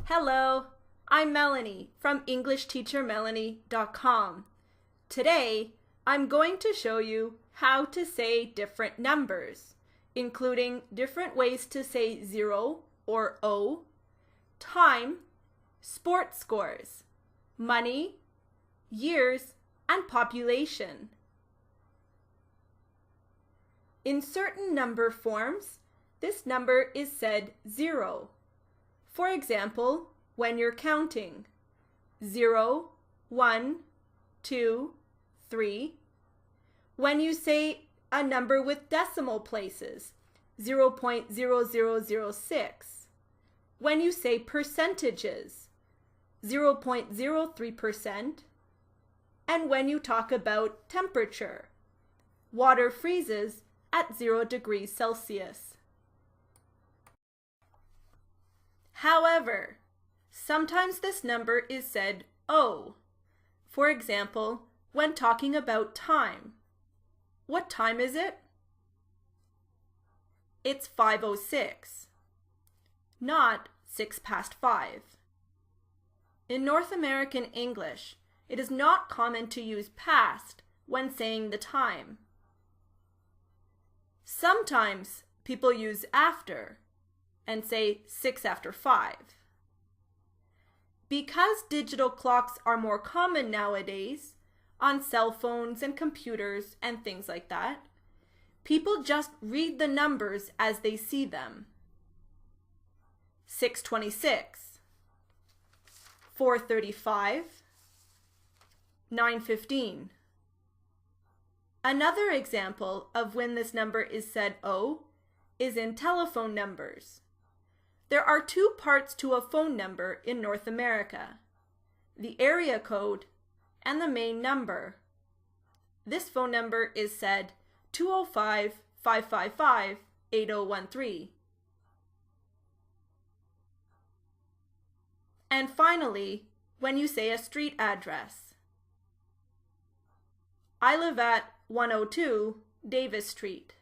Hello, I'm Melanie from EnglishTeacherMelanie.com. Today, I'm going to show you how to say different numbers, including different ways to say 0 or O, time, sports scores, money, years, and population. In certain number forms, this number is said 0. For example, when you're counting 0, 1, 2, 3. When you say a number with decimal places, 0.0006. When you say percentages, 0.03%. And when you talk about temperature, water freezes at 0 degrees Celsius. However, sometimes this number is said O. For example, when talking about time. What time is it? It's 5:06, not 5:06. In North American English, it is not common to use past when saying the time. Sometimes people use after and say 5:06. Because digital clocks are more common nowadays, on cell phones and computers and things like that, people just read the numbers as they see them. 6:26, 4:35, 9:15. Another example of when this number is said O is in telephone numbers. There are two parts to a phone number in North America: the area code and the main number. This phone number is said 205-555-8013. And finally, when you say a street address. I live at 102 Davis Street.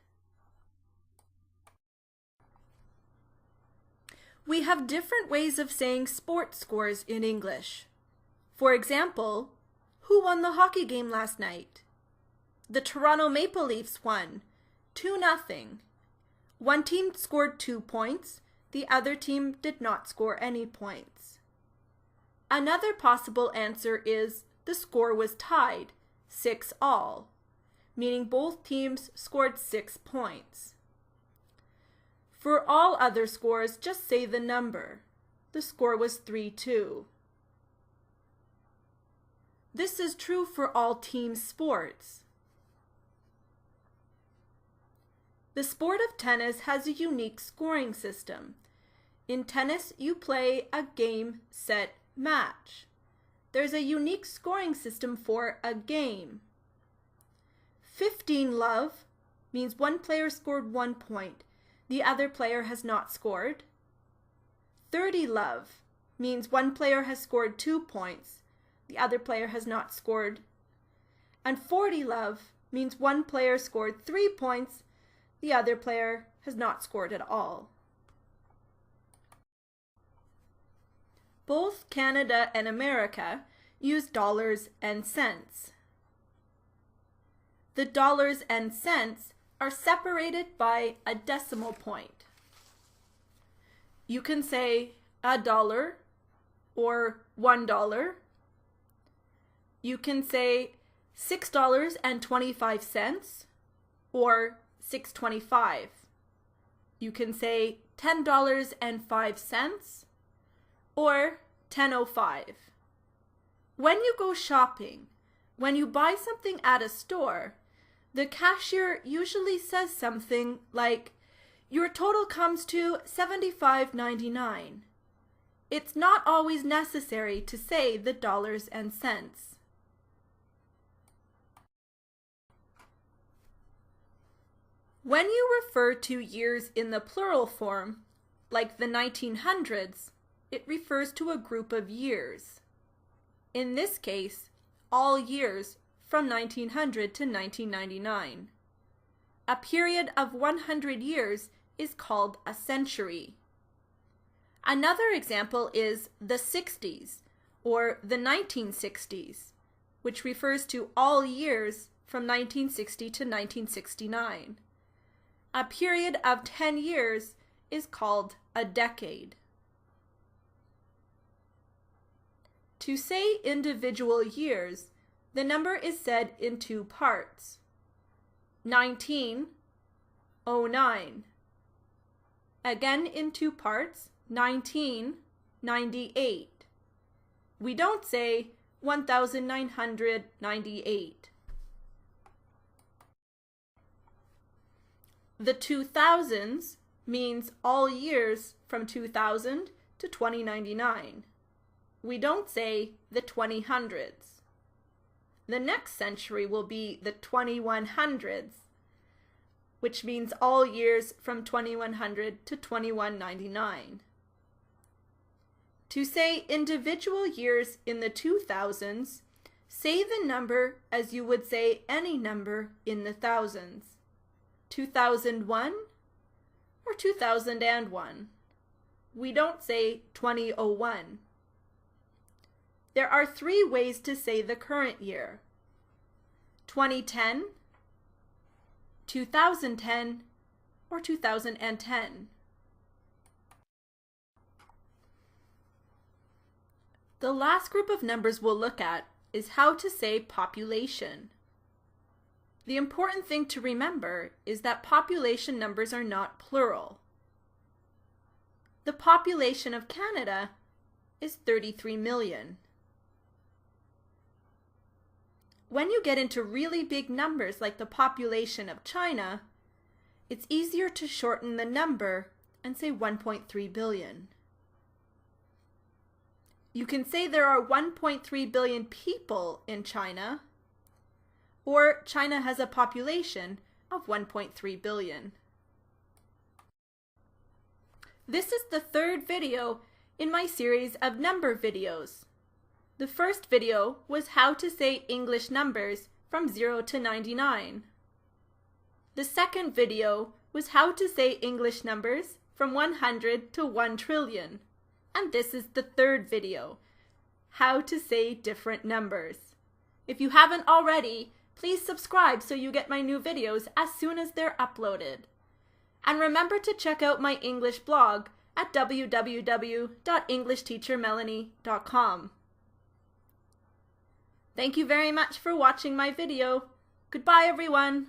We have different ways of saying sports scores in English. For example, who won the hockey game last night? The Toronto Maple Leafs won 2-0. One team scored 2 points, the other team did not score any points. Another possible answer is the score was tied, 6-all, meaning both teams scored 6 points. For all other scores, just say the number. The score was 3-2. This is true for all team sports. The sport of tennis has a unique scoring system. In tennis, you play a game, set, match. There's a unique scoring system for a game. 15 love means one player scored 1 point. The other player has not scored. 30 love means one player has scored 2 points. The other player has not scored. And 40 love means one player scored 3 points. The other player has not scored at all. Both Canada and America use dollars and cents. The dollars and cents are separated by a decimal point. You can say $1 or $1. You can say $6.25 or $6.25. You can say $10.05 or $10.05. When you go shopping, when you buy something at a store, the cashier usually says something like, "Your total comes to $75.99. It's not always necessary to say the dollars and cents. When you refer to years in the plural form, like the 1900s, it refers to a group of years. In this case, all years from 1900 to 1999. A period of 100 years is called a century. Another example is the 60s or the 1960s, which refers to all years from 1960 to 1969. A period of 10 years is called a decade. To say individual years, the number is said in two parts. 1909. Again in two parts, 1998. We don't say 1998. The 2000s means all years from 2000 to 2099. We don't say the 2000s. The next century will be the 2100s, which means all years from 2100 to 2199. To say individual years in the 2000s, say the number as you would say any number in the thousands. 2001 or 2001. We don't say 2001. There are three ways to say the current year: 2010, 2010, or 2010. The last group of numbers we'll look at is how to say population. The important thing to remember is that population numbers are not plural. The population of Canada is 33 million. When you get into really big numbers like the population of China, it's easier to shorten the number and say 1.3 billion. You can say there are 1.3 billion people in China, or China has a population of 1.3 billion. This is the third video in my series of number videos. The first video was how to say English numbers from 0 to 99. The second video was how to say English numbers from 100 to 1 trillion. And this is the third video, how to say different numbers. If you haven't already, please subscribe so you get my new videos as soon as they're uploaded. And remember to check out my English blog at www.englishteachermelanie.com. Thank you very much for watching my video. Goodbye, everyone.